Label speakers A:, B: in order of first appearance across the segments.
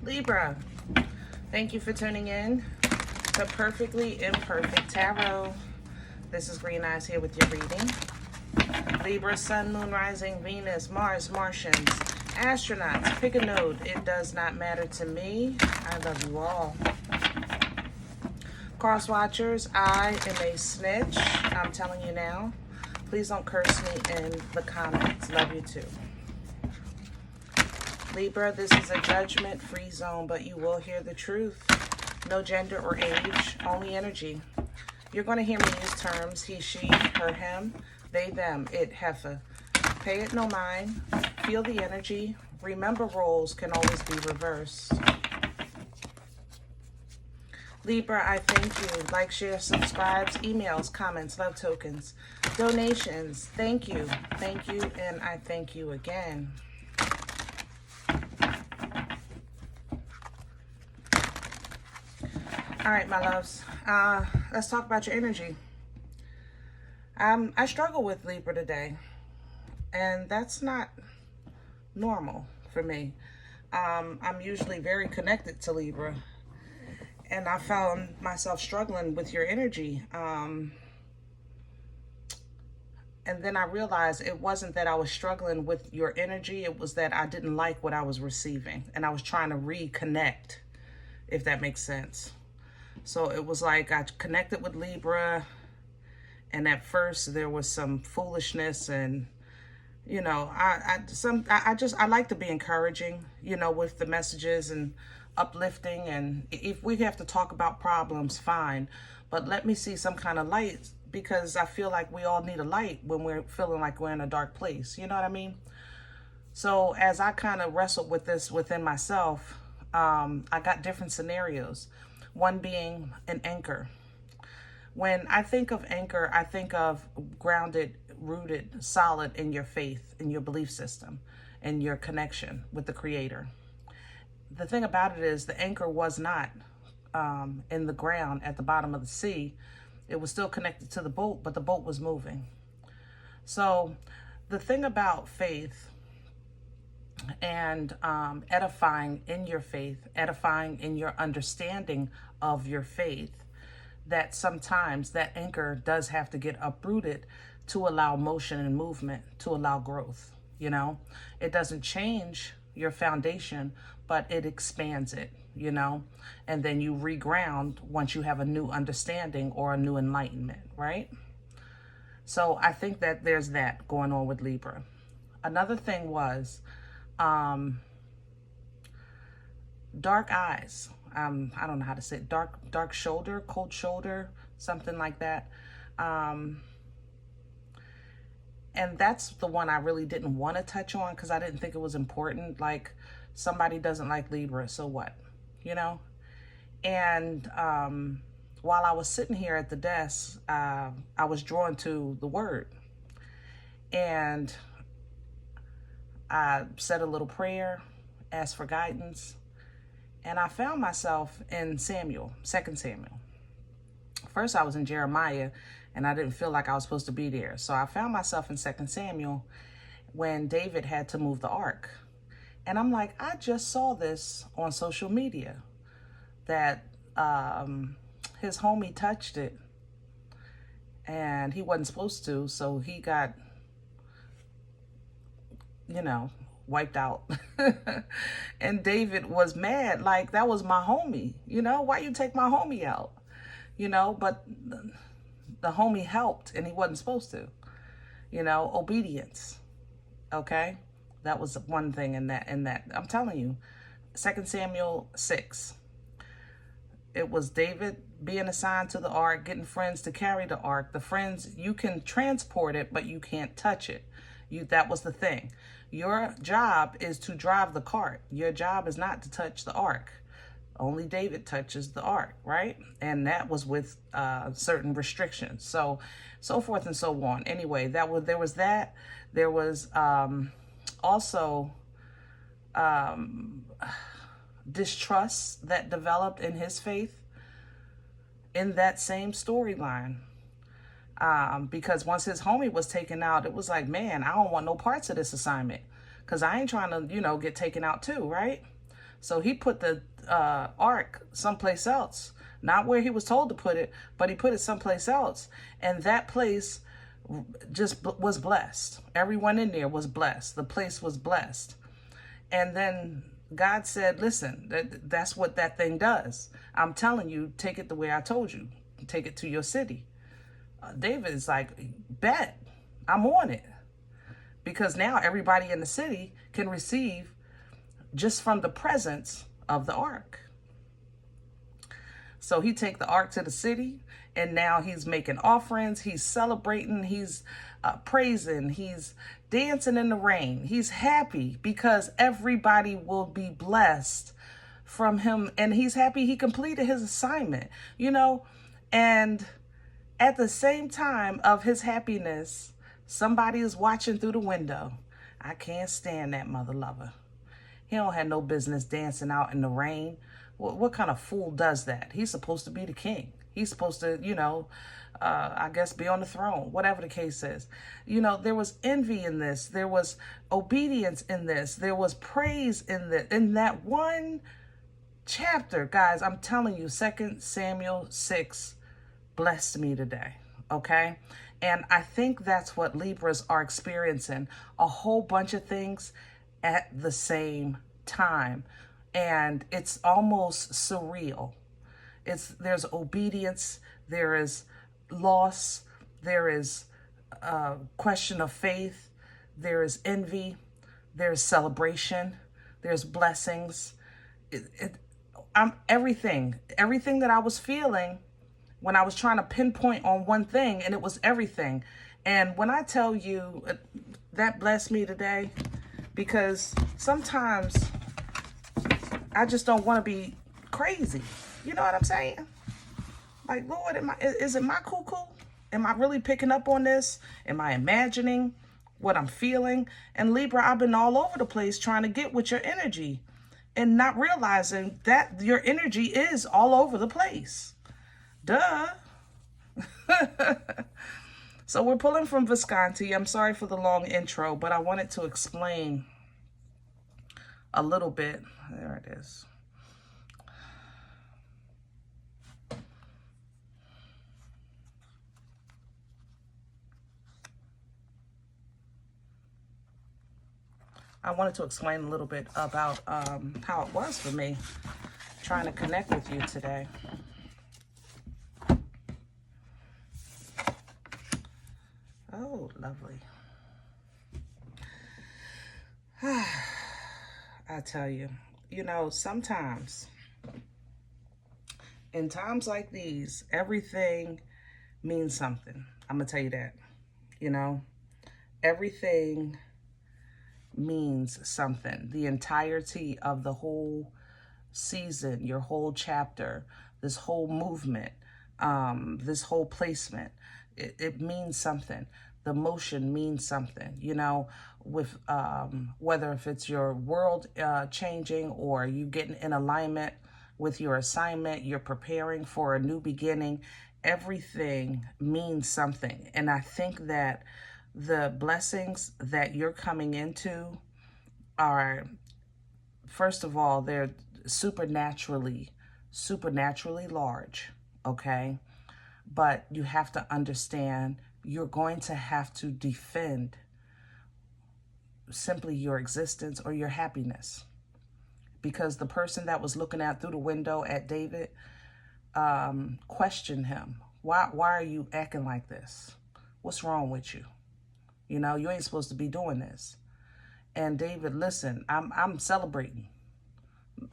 A: Libra, thank you for tuning in to Perfectly Imperfect Tarot. This is Green Eyes here with your reading. Libra, Sun, Moon, Rising, Venus, Mars, Martians, astronauts, pick a node. It does not matter to me. I love you all. Cross watchers, I am a snitch. I'm telling you now. Please don't curse me in the comments. Love you too. Libra, this is a judgment-free zone, but you will hear the truth. No gender or age, only energy. You're going to hear me use terms he, she, her, him, they, them, it, heifer. Pay it no mind. Feel the energy. Remember, roles can always be reversed. Libra, I thank you. Like, share, subscribes, emails, comments, love tokens, donations. Thank you, and I thank you again. All right, my loves. Let's talk about your energy. I struggle with Libra today, and that's not normal for me. I'm usually very connected to Libra, and I found myself struggling with your energy. And then I realized it wasn't that I was struggling with your energy, it was that I didn't like what I was receiving, and I was trying to reconnect, if that makes sense. So it was like I connected with Libra, and at first there was some foolishness, and you know, I like to be encouraging, you know, with the messages and uplifting, and if we have to talk about problems, fine, but let me see some kind of light, because I feel like we all need a light when we're feeling like we're in a dark place, you know what I mean? So as I kind of wrestled with this within myself, I got different scenarios. One being an anchor. When I think of anchor, I think of grounded, rooted, solid in your faith, in your belief system, and your connection with the Creator. The thing about it is the anchor was not in the ground at the bottom of the sea. It was still connected to the boat, but the boat was moving. So the thing about faith and edifying in your faith, edifying in your understanding of your faith, that sometimes that anchor does have to get uprooted to allow motion and movement, to allow growth. You know, it doesn't change your foundation, but it expands it, you know, and then you reground once you have a new understanding or a new enlightenment, right? So I think that there's that going on with Libra. Another thing was dark eyes. I don't know how to say it. Dark shoulder, cold shoulder, something like that. And that's the one I really didn't want to touch on because I didn't think it was important. Like, somebody doesn't like Libra, so what? You know? And while I was sitting here at the desk, I was drawn to the word. And I said a little prayer, asked for guidance, and I found myself in Samuel, 2 Samuel. First I was in Jeremiah, and I didn't feel like I was supposed to be there. So I found myself in 2 Samuel when David had to move the ark. And I'm like, I just saw this on social media, that his homie touched it, and he wasn't supposed to, so he got, you know, wiped out. And David was mad, like, that was my homie, you know, why you take my homie out, you know? But the homie helped, and he wasn't supposed to, you know. Obedience. Okay, that was one thing in that I'm telling you. 2 Samuel 6, it was David being assigned to the ark, getting friends to carry the ark. The friends, you can transport it, but you can't touch it. That was the thing. Your job is to drive the cart. Your job is not to touch the ark. Only David touches the ark, right? And that was with certain restrictions. So forth and so on. Anyway, there was that. There was also distrust that developed in his faith in that same storyline. Because once his homie was taken out, it was like, man, I don't want no parts of this assignment, because I ain't trying to, you know, get taken out too, right? So he put the ark someplace else, not where he was told to put it, but he put it someplace else. And that place just was blessed. Everyone in there was blessed. The place was blessed. And then God said, listen, that's what that thing does. I'm telling you, take it the way I told you. Take it to your city. David is like, bet, I'm on it. Because now everybody in the city can receive just from the presence of the ark. So he take the ark to the city, and now he's making offerings, he's celebrating, he's praising, he's dancing in the rain. He's happy because everybody will be blessed from him, and he's happy he completed his assignment, you know. And at the same time of his happiness, somebody is watching through the window. I can't stand that mother lover. He don't have no business dancing out in the rain. What kind of fool does that? He's supposed to be the king. He's supposed to, you know, I guess be on the throne, whatever the case is. You know, there was envy in this. There was obedience in this. There was praise in this. In that one chapter, guys, I'm telling you, 2 Samuel 6 blessed me today, okay? And I think that's what Libras are experiencing, a whole bunch of things at the same time. And it's almost surreal. There's obedience, there is loss, there is a question of faith, there is envy, there's celebration, there's blessings. Everything that I was feeling when I was trying to pinpoint on one thing, and it was everything. And when I tell you that blessed me today, because sometimes I just don't want to be crazy. You know what I'm saying? Like, Lord, is it my cuckoo? Am I really picking up on this? Am I imagining what I'm feeling? And Libra, I've been all over the place trying to get with your energy and not realizing that your energy is all over the place. Duh. So we're pulling from Visconti. I'm sorry for the long intro, but I wanted to explain a little bit. There it is. I wanted to explain a little bit about how it was for me trying to connect with you today. Oh, lovely. I tell you, you know, sometimes in times like these, everything means something. I'm going to tell you that, you know, everything means something. The entirety of the whole season, your whole chapter, this whole movement, this whole placement, it means something. The motion means something, you know, with whether if it's your world changing or you getting in alignment with your assignment, you're preparing for a new beginning, everything means something. And I think that the blessings that you're coming into are, first of all, they're supernaturally large, okay? But you have to understand you're going to have to defend simply your existence or your happiness. Because the person that was looking out through the window at David questioned him. Why are you acting like this? What's wrong with you? You know, you ain't supposed to be doing this. And David, listen, I'm celebrating.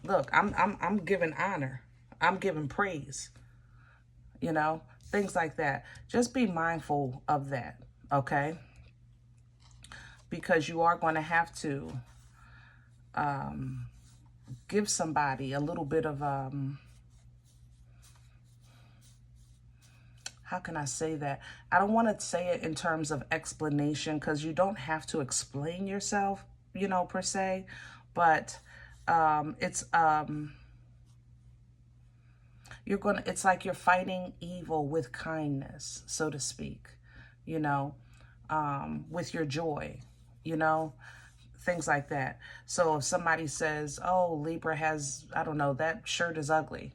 A: Look, I'm giving honor. I'm giving praise. You know, things like that. Just be mindful of that, okay? Because you are going to have to give somebody a little bit of, how can I say that? I don't want to say it in terms of explanation, because you don't have to explain yourself, you know, per se, but it's like you're fighting evil with kindness, so to speak, you know, with your joy, you know, things like that. So if somebody says, oh, Libra has, I don't know, that shirt is ugly,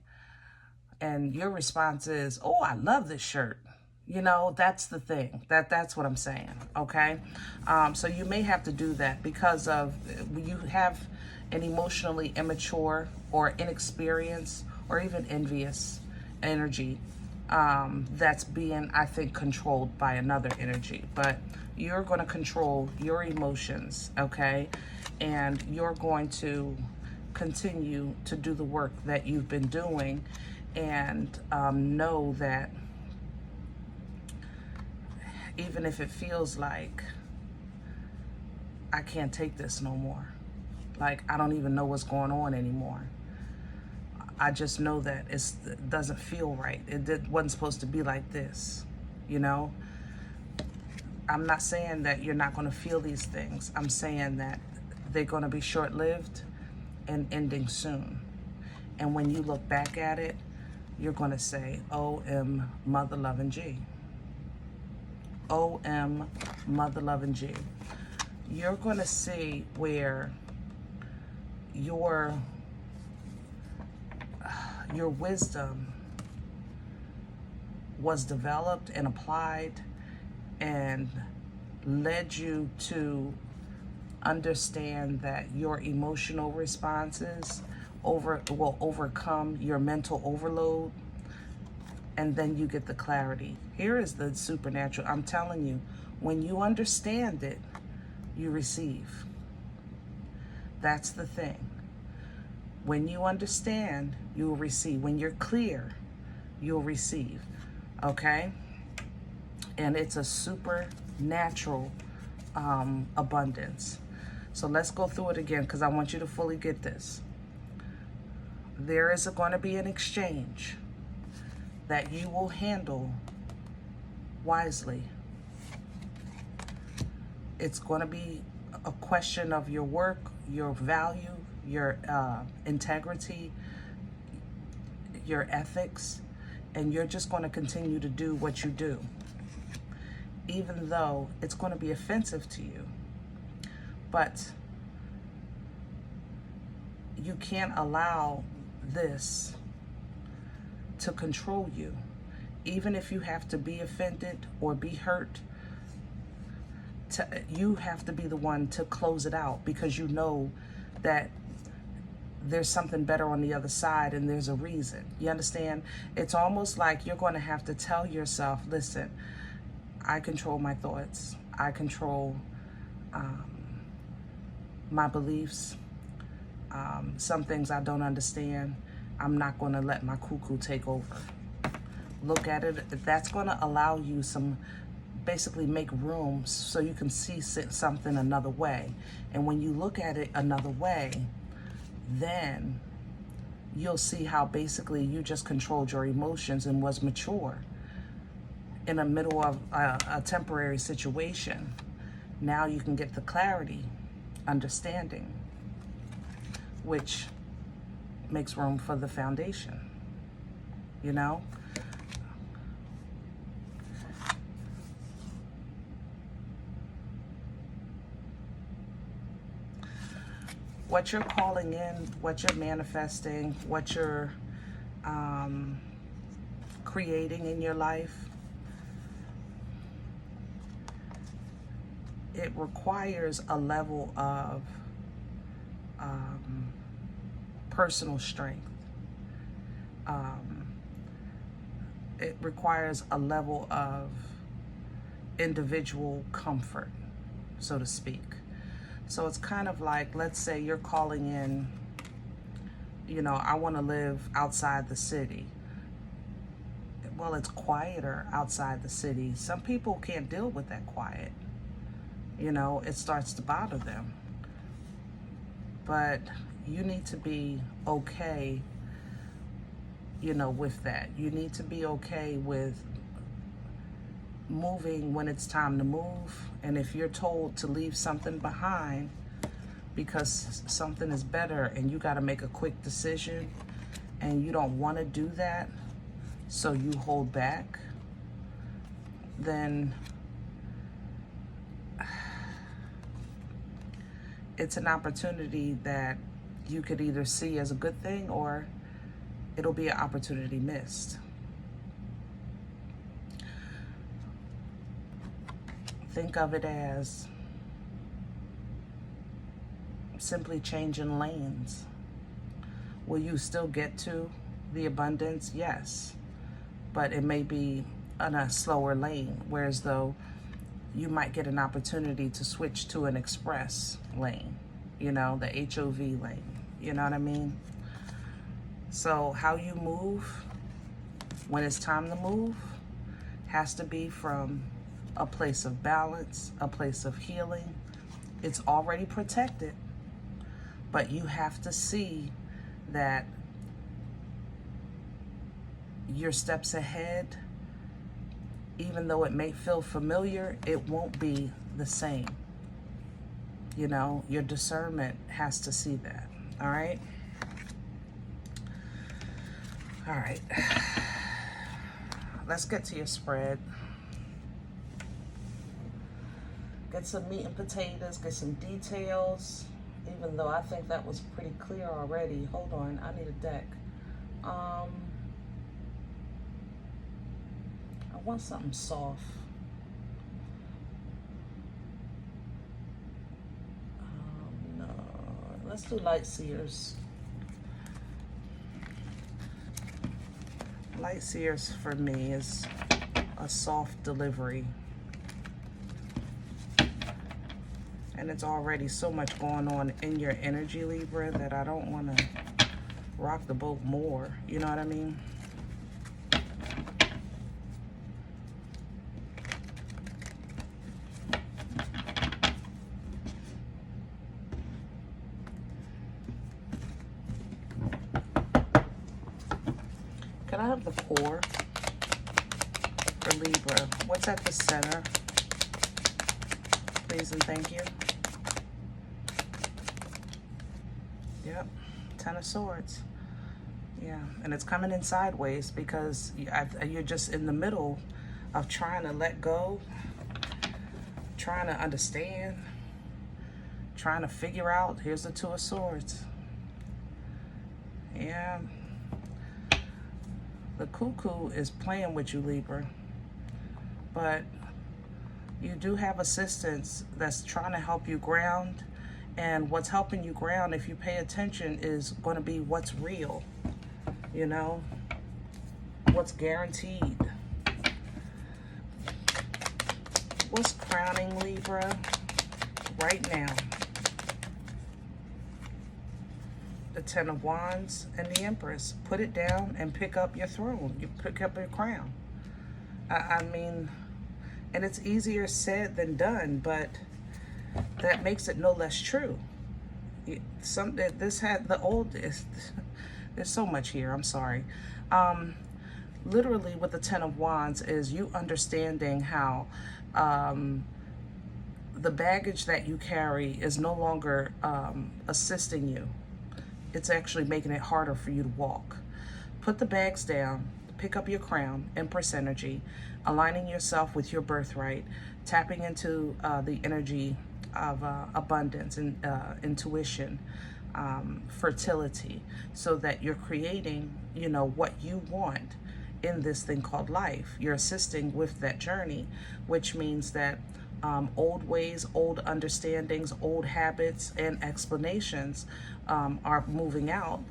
A: and your response is, oh, I love this shirt. You know, that's the thing. That's what I'm saying, okay? So you may have to do that because of you have an emotionally immature or inexperienced or even envious energy that's being, I think, controlled by another energy. But you're going to control your emotions, okay? And you're going to continue to do the work that you've been doing, and know that even if it feels like I can't take this no more, like I don't even know what's going on anymore, I just know that it doesn't feel right. It wasn't supposed to be like this, you know? I'm not saying that you're not going to feel these things. I'm saying that they're going to be short-lived and ending soon. And when you look back at it, you're going to say, O.M. Mother Loving G. O.M. Mother Loving G. You're going to see where your wisdom was developed and applied and led you to understand that your emotional responses will overcome your mental overload, and then you get the clarity. Here is the supernatural. I'm telling you, when you understand it, you receive. That's the thing. When you understand, you'll receive. When you're clear, you'll receive. Okay? And it's a supernatural abundance. So let's go through it again, because I want you to fully get this. There is going to be an exchange that you will handle wisely. It's going to be a question of your work, your value, your integrity, your ethics, and you're just going to continue to do what you do, even though it's going to be offensive to you. But you can't allow this to control you. Even if you have to be offended or be hurt, you have to be the one to close it out, because you know that there's something better on the other side and there's a reason. You understand? It's almost like you're going to have to tell yourself, listen, I control my thoughts. I control my beliefs. Some things I don't understand. I'm not going to let my cuckoo take over. Look at it. That's going to allow you basically make room so you can see something another way. And when you look at it another way, then you'll see how basically you just controlled your emotions and was mature in the middle of a temporary situation. Now you can get the clarity, understanding, which makes room for the foundation, you know? What you're calling in, what you're manifesting, what you're creating in your life, it requires a level of personal strength. It requires a level of individual comfort, so to speak. So it's kind of like, let's say you're calling in, you know, I want to live outside the city. Well, it's quieter outside the city. Some people can't deal with that quiet. You know, it starts to bother them. But you need to be okay, you know, with that. You need to be okay with moving when it's time to move. And if you're told to leave something behind because something is better and you got to make a quick decision and you don't want to do that, so you hold back, then it's an opportunity that you could either see as a good thing, or it'll be an opportunity missed. Think of it as simply changing lanes. Will you still get to the abundance? Yes. But it may be on a slower lane, whereas though you might get an opportunity to switch to an express lane, you know, the HOV lane, you know what I mean? So how you move when it's time to move has to be from a place of balance, a place of healing. It's already protected, but you have to see that your steps ahead, even though it may feel familiar, it won't be the same. You know, your discernment has to see that. All right? All right. Let's get to your spread. Get some meat and potatoes, get some details, even though I think that was pretty clear already. Hold on, I need a deck. I want something soft. No, let's do light seers. Light seers for me is a soft delivery. And it's already so much going on in your energy, Libra, that I don't want to rock the boat more. You know what I mean? Can I have the 4 for Libra? What's at the center? Please and thank you. Yep, 10 of Swords. Yeah, and it's coming in sideways because you're just in the middle of trying to let go, trying to understand, trying to figure out. Here's the 2 of Swords. Yeah. The cuckoo is playing with you, Libra, but you do have assistance that's trying to help you ground, and what's helping you ground, if you pay attention, is going to be what's real, you know, what's guaranteed. What's crowning Libra right now? The 10 of Wands and the Empress. Put it down and pick up your throne. You pick up your crown. I mean, and it's easier said than done, but that makes it no less true. There's so much here. I'm sorry. Literally, with the 10 of Wands is you understanding how the baggage that you carry is no longer assisting you. It's actually making it harder for you to walk. Put the bags down, pick up your crown, Empress energy, aligning yourself with your birthright, tapping into the energy of abundance and intuition, fertility, so that you're creating, you know, what you want in this thing called life. You're assisting with that journey, which means that old ways, old understandings, old habits, and explanations are moving out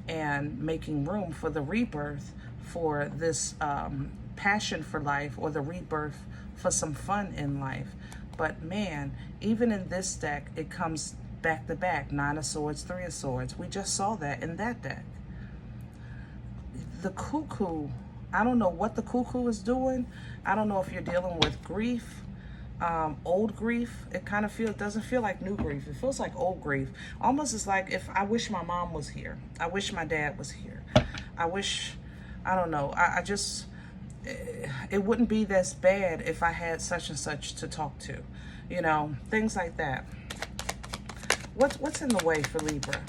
A: and making room for the rebirth for this passion for life, or the rebirth for some fun in life. But man, even in this deck, it comes back to back. 9 of Swords, 3 of Swords. We just saw that in that deck. The cuckoo, I don't know what the cuckoo is doing. I don't know if you're dealing with grief, old grief. It kind of doesn't feel like new grief. It feels like old grief. Almost as like, if I wish my mom was here. I wish my dad was here. I wish, I don't know. I just, it wouldn't be this bad if I had such and such to talk to. You know, things like that. What's in the way for Libra?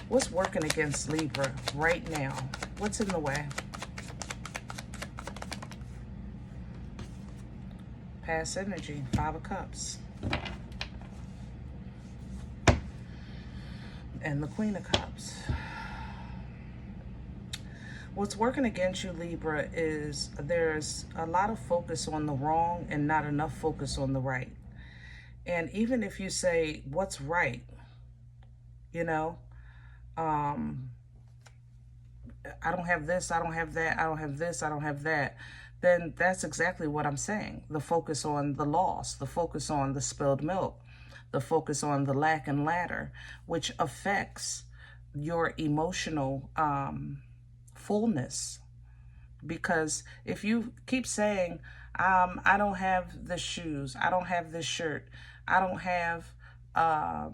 A: What's working against Libra right now? What's in the way? Past energy, 5 of Cups. And the Queen of Cups. What's working against you, Libra, is there's a lot of focus on the wrong and not enough focus on the right. And even if you say, what's right? You know, I don't have this, I don't have that, I don't have this, I don't have that. Then that's exactly what I'm saying. The focus on the loss, the focus on the spilled milk, the focus on the lack and ladder, which affects your emotional fullness. Because if you keep saying, I don't have the shoes, I don't have this shirt, I don't have, I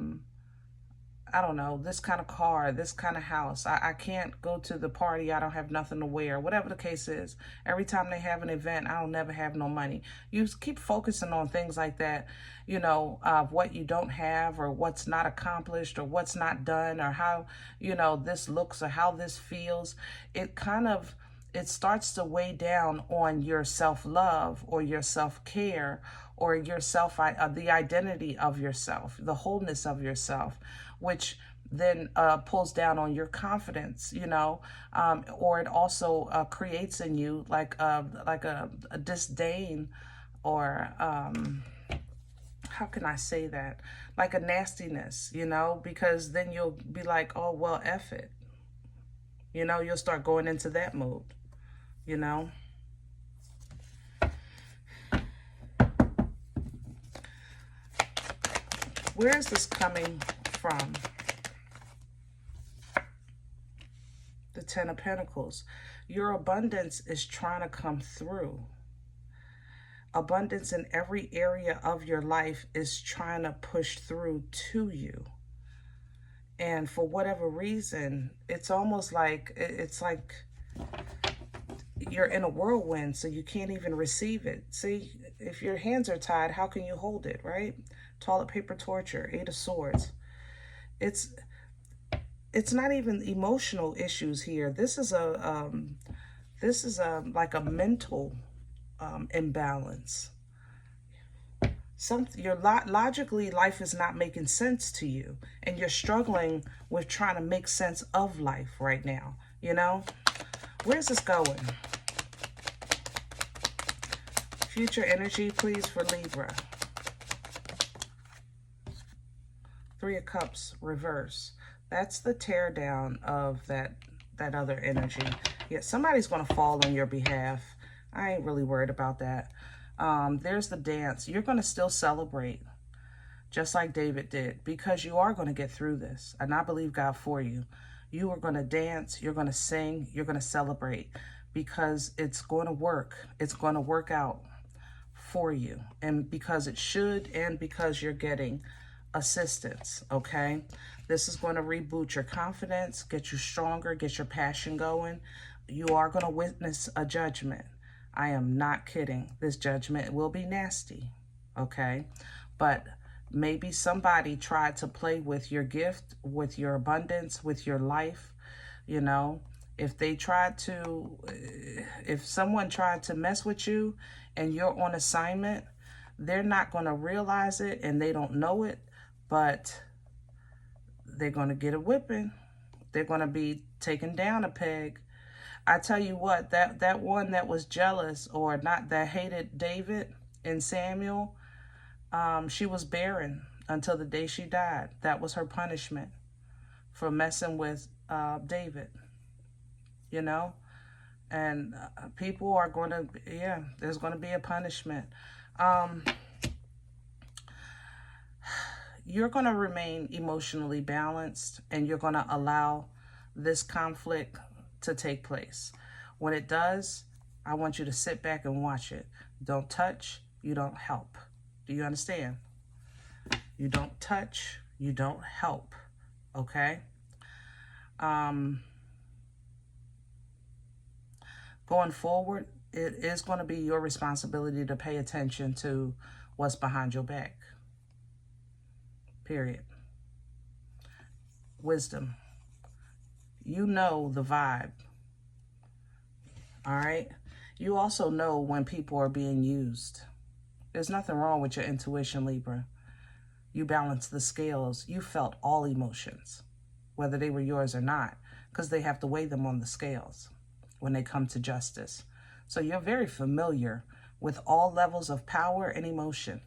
A: don't know, this kind of car, this kind of house, I can't go to the party, I don't have nothing to wear, whatever the case is. Every time they have an event, I'll never have no money. You keep focusing on things like that, you know, what you don't have, or what's not accomplished, or what's not done, or how, you know, this looks, or how this feels. It kind of, it starts to weigh down on your self-love, or your self-care, or your the identity of yourself, the wholeness of yourself, which then pulls down on your confidence, you know, or it also creates in you like a disdain, or how can I say that? Like a nastiness, you know, because then you'll be like, oh, well, F it. You know, you'll start going into that mode, you know. Where is this coming from? The Ten of Pentacles. Your abundance is trying to come through. Abundance in every area of your life is trying to push through to you. And for whatever reason, it's almost like, it's like you're in a whirlwind, so you can't even receive it. See, if your hands are tied, how can you hold it, right? Toilet paper torture, Eight of Swords. It's not even emotional issues here. This is a like a mental imbalance. Logically, life is not making sense to you, and you're struggling with trying to make sense of life right now. You know, where's this going? Future energy, please, for Libra. Three of Cups, reverse. That's the tear down of that other energy. Yeah, somebody's going to fall on your behalf. I ain't really worried about that. There's the dance. You're going to still celebrate, just like David did, because you are going to get through this. And I believe God for you. You are going to dance. You're going to sing. You're going to celebrate, because it's going to work. It's going to work out for you. And because it should, and because you're getting assistance, okay? This is going to reboot your confidence, get you stronger, get your passion going. You are going to witness a judgment. I am not kidding. This judgment will be nasty, okay? But maybe somebody tried to play with your gift, with your abundance, with your life, you know? If someone tried to mess with you and you're on assignment, they're not going to realize it, and they don't know it, but they're going to get a whipping. They're going to be taken down a peg. I tell you what, that one that was jealous, or not, that hated David and Samuel, she was barren until the day she died. That was her punishment for messing with David, you know? And people are going to, yeah, there's going to be a punishment. You're going to remain emotionally balanced, and you're going to allow this conflict to take place. When it does, I want you to sit back and watch it. Don't touch, you don't help. Do you understand? You don't touch, you don't help. Okay? Going forward, it is going to be your responsibility to pay attention to what's behind your back. Period. Wisdom. You know the vibe. All right? You also know when people are being used. There's nothing wrong with your intuition, Libra. You balance the scales. You felt all emotions. whether they were yours or not, because they have to weigh them on the scales when they come to justice. So you're very familiar with all levels of power and emotion.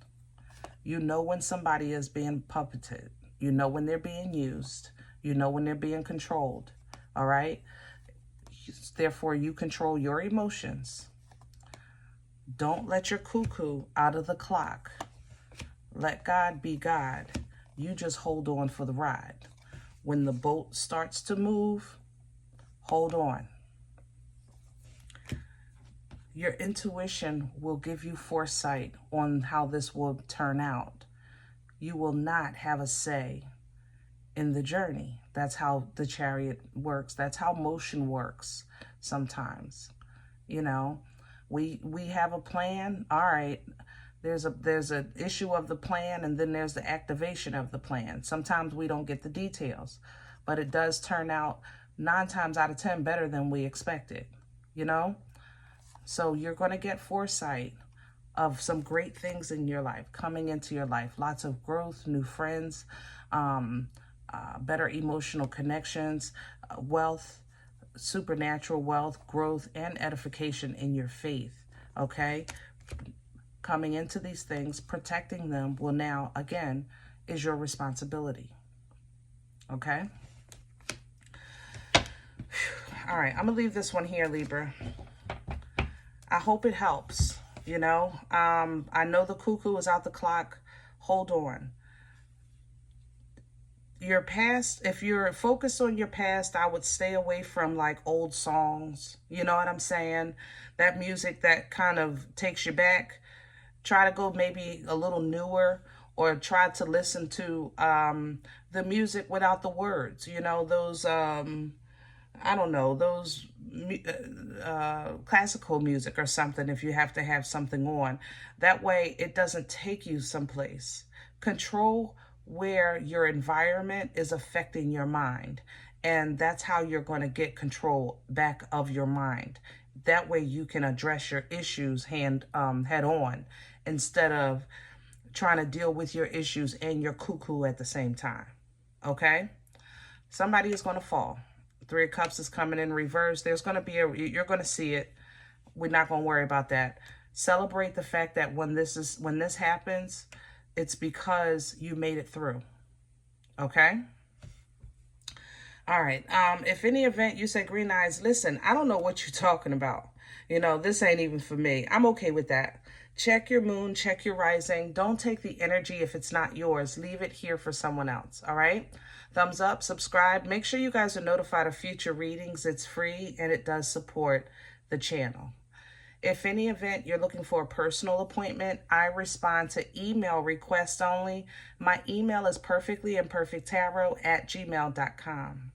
A: You know when somebody is being puppeted. You know when they're being used. You know when they're being controlled. All right? Therefore, you control your emotions. Don't let your cuckoo out of the clock. Let God be God. You just hold on for the ride. When the boat starts to move, hold on. Your intuition will give you foresight on how this will turn out. You will not have a say in the journey. That's how the Chariot works. That's how motion works sometimes. You know, we have a plan. All right, there's an issue of the plan, and then there's the activation of the plan. Sometimes we don't get the details, but it does turn out 9 times out of 10 better than we expected, you know? So you're going to get foresight of some great things in your life, coming into your life. Lots of growth, new friends, better emotional connections, wealth, supernatural wealth, growth, and edification in your faith, okay? Coming into these things, protecting them will now, again, is your responsibility, okay? All right, I'm going to leave this one here, Libra. I hope it helps, you know. I know the cuckoo is out the clock. Hold on. Your past, if you're focused on your past, I would stay away from like old songs. You know what I'm saying? That music that kind of takes you back. Try to go maybe a little newer, or try to listen to the music without the words. You know, those, I don't know, those classical music or something, if you have to have something on. That way it doesn't take you someplace. Control where your environment is affecting your mind, and that's how you're going to get control back of your mind. That way you can address your issues head on, instead of trying to deal with your issues and your cuckoo at the same time. Okay? Somebody is going to fall. 3 of Cups is coming in reverse. There's going to be you're going to see it. We're not going to worry about that. Celebrate the fact that when this happens, it's because you made it through. Okay? All right. If any event you say green eyes, listen, I don't know what you're talking about. You know, this ain't even for me. I'm okay with that. Check your moon, check your rising. Don't take the energy if it's not yours. Leave it here for someone else. All right? Thumbs up, subscribe. Make sure you guys are notified of future readings. It's free and it does support the channel. If any event you're looking for a personal appointment, I respond to email requests only. My email is perfectlyimperfecttarot@gmail.com.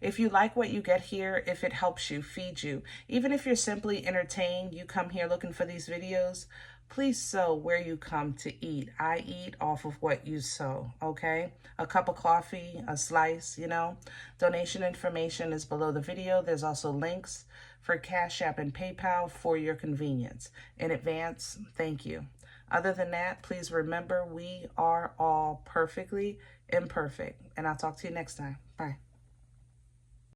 A: If you like what you get here, if it helps you, feed you, even if you're simply entertained, you come here looking for these videos, please sow where you come to eat. I eat off of what you sow, okay? A cup of coffee, a slice, you know. Donation information is below the video. There's also links for CashApp and PayPal for your convenience. In advance, thank you. Other than that, please remember we are all perfectly imperfect. And I'll talk to you next time. Bye.